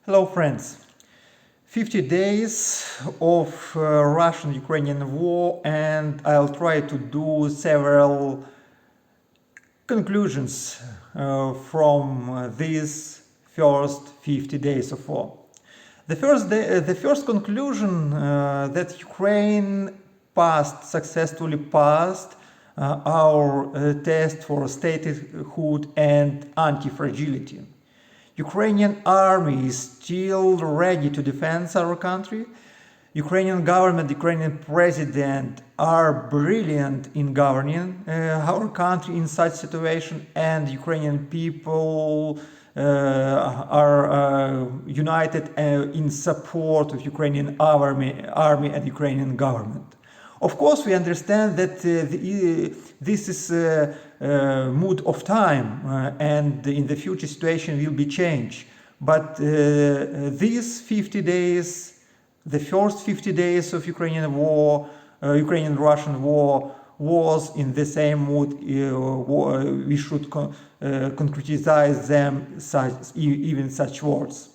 Hello friends, 50 days of Russian-Ukrainian war, and I'll try to do several conclusions from these first 50 days of war. The first conclusion that Ukraine successfully passed our test for statehood and anti-fragility. Ukrainian army is still ready to defend our country. Ukrainian government, Ukrainian president are brilliant in governing our country in such situation, and Ukrainian people are united in support of Ukrainian army and Ukrainian government. Of course, we understand that this is a mood of time, and in the future situation will be changed. But these 50 days, the first 50 days of Ukrainian war, Ukrainian-Russian war, was in the same mood. We should concretize them even such words.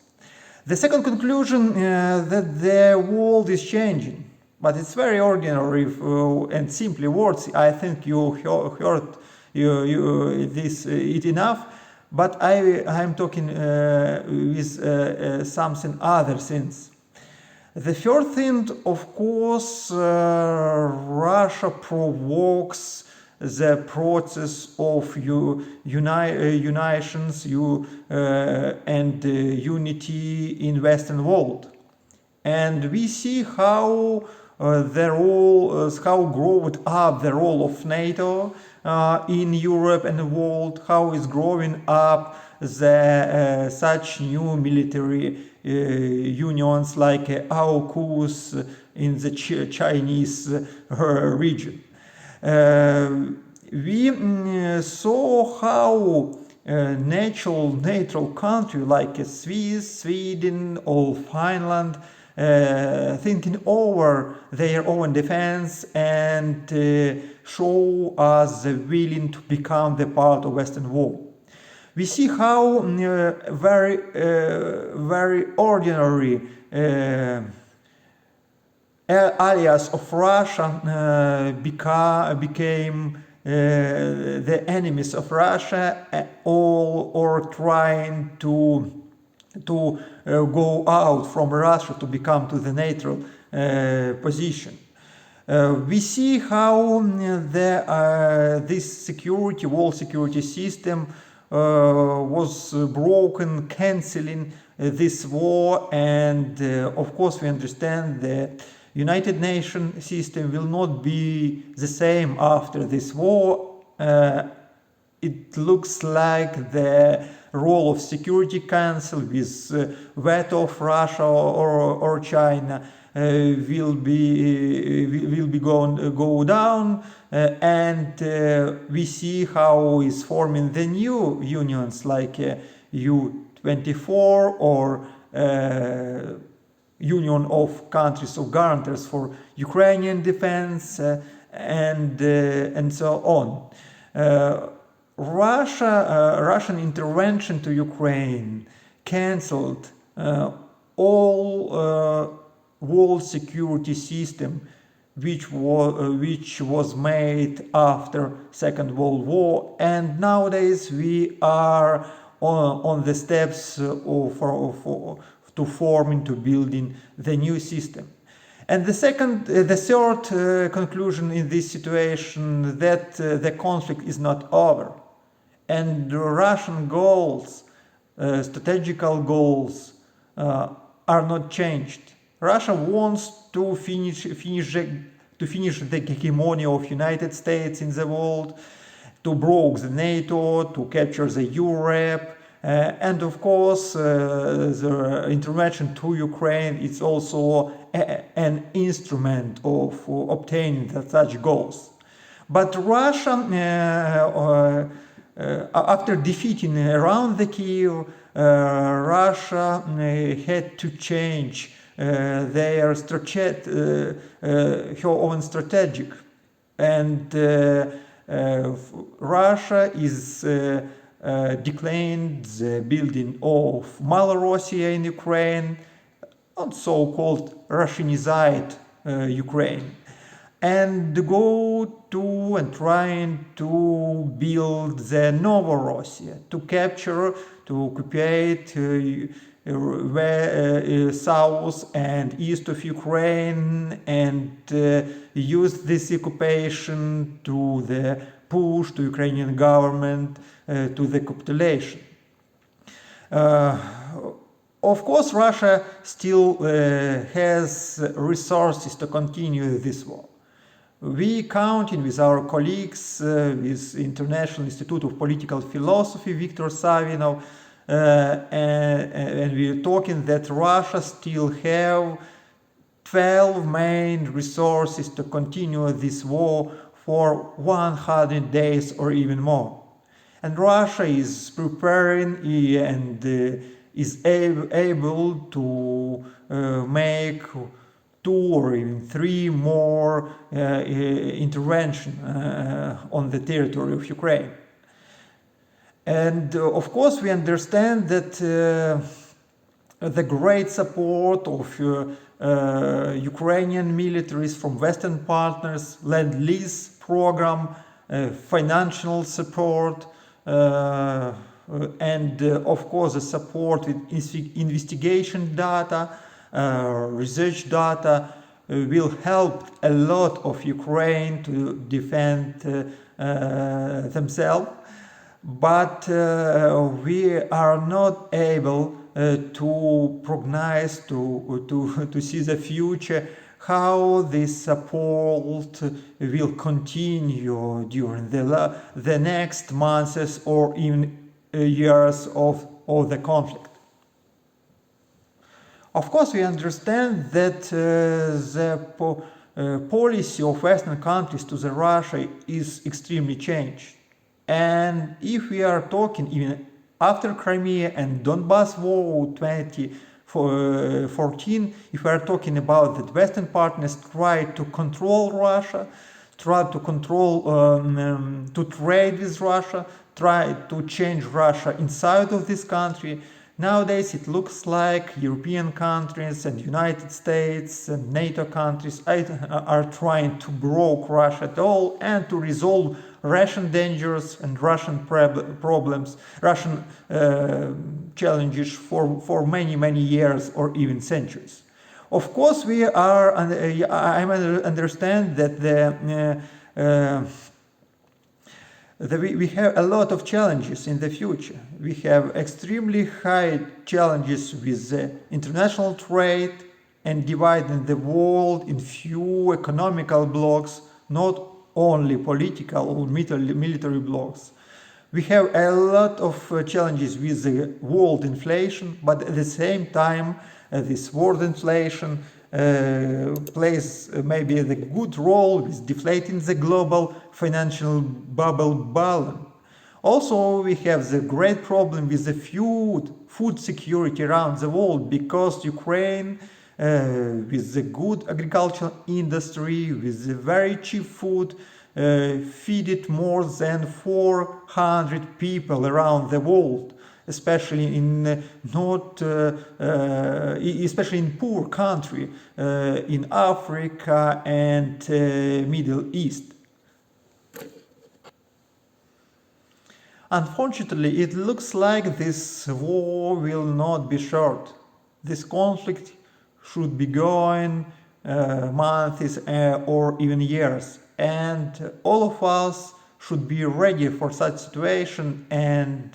The second conclusion that the world is changing. But it's very ordinary and simply words. I think you heard it enough. But I'm talking with something other things. The third thing, of course, Russia provokes the process of unitions and unity in Western world, and we see how how growing up the role of NATO in Europe and the world, how is growing up such new military unions like AUKUS in the Chinese region. We saw how neutral country like Swiss, Sweden or Finland thinking over their own defense and show us the willing to become the part of Western world. We see how very ordinary allies of Russia became the enemies of Russia, or trying to go out from Russia to become to the neutral position. We see how this world security system was broken, canceling this war, and of course we understand that United Nations system will not be the same after this war. It looks like the role of Security Council with veto of Russia or China will go down, and we see how is forming the new unions like U24 or Union of Countries of Guarantors for Ukrainian Defense and so on. Russian intervention to Ukraine cancelled all world security system which was made after Second World War, and nowadays we are on the steps to building the new system. And the third conclusion in this situation, that the conflict is not over, and the Russian goals, strategical goals, are not changed. Russia wants to finish the hegemony of United States in the world, to break the NATO, to capture the Europe, and of course the intervention to Ukraine is also an instrument of obtaining such goals. But Russia, after defeating around the Kiev, Russia had to change their own strategic, and Russia is declined the building of Malorussia in Ukraine, not so-called Russianized Ukraine, and go to and trying to build the Novorossia, to capture, to occupy south and east of Ukraine, and use this occupation to the push to Ukrainian government to the capitulation. Of course, Russia still has resources to continue this war. We counting with our colleagues, with International Institute of Political Philosophy, Viktor Savinov, and we're talking that Russia still have 12 main resources to continue this war for 100 days or even more. And Russia is preparing and is able to make 2 or even 3 more intervention on the territory of Ukraine. And of course we understand that the great support of Ukrainian militaries from Western partners, Lend-Lease program, financial support, and of course the support with investigation data, research data will help a lot of Ukraine to defend themselves, but we are not able to prognoze, to see the future, how this support will continue during the next months or even years of the conflict. Of course, we understand that the policy of Western countries to the Russia is extremely changed. And if we are talking even after Crimea and Donbass War 2014, if we are talking about that Western partners try to control Russia, try to control, to trade with Russia, try to change Russia inside of this country, nowadays it looks like European countries and United States and NATO countries are trying to block Russia at all and to resolve Russian dangers and Russian problems, Russian challenges for many years or even centuries. Of course, I understand that we have a lot of challenges in the future. We have extremely high challenges with international trade and dividing the world in few economical blocks, not only political or military blocks. We have a lot of challenges with the world inflation, but at the same time, this world inflation plays maybe the good role with deflating the global financial bubble balloon. Also, we have the great problem with the food security around the world, because Ukraine, with the good agricultural industry, with the very cheap food, feeded more than 400 people around the world, especially in especially in poor country in Africa and Middle East. Unfortunately, it looks like this war will not be short. This conflict should be going months or even years, and all of us should be ready for such situation, and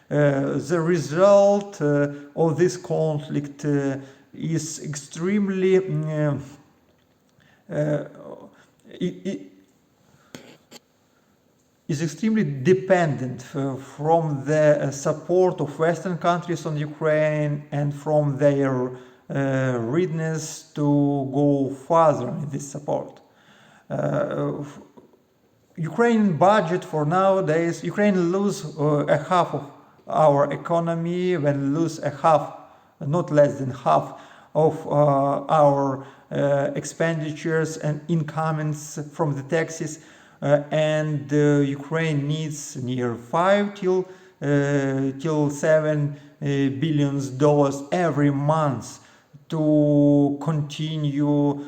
the result of this conflict is extremely dependent from the support of Western countries on Ukraine and from their readiness to go further in this support. Ukrainian budget for nowadays, Ukraine lose a half of our economy, when lose a half, not less than half of our expenditures and incomes from the taxes, and Ukraine needs near 5 till till $7 billion every month to continue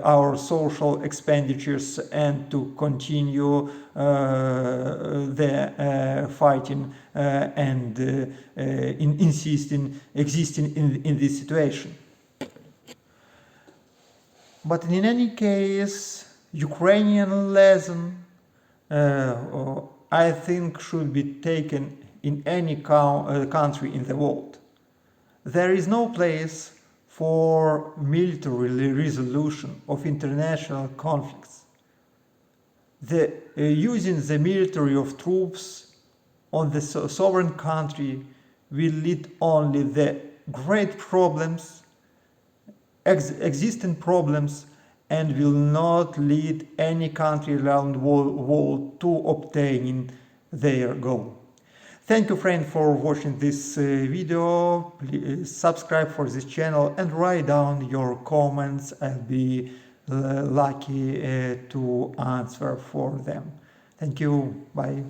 our social expenditures and to continue the fighting and existing in this situation. But in any case, Ukrainian lesson I think should be taken in any country in the world. There is no place for military resolution of international conflicts. Using the military of troops on the sovereign country will lead only the great problems, existing problems, and will not lead any country around the world to obtaining their goal. Thank you, friend, for watching this video. Please subscribe for this channel and write down your comments. I'll be lucky to answer for them. Thank you. Bye.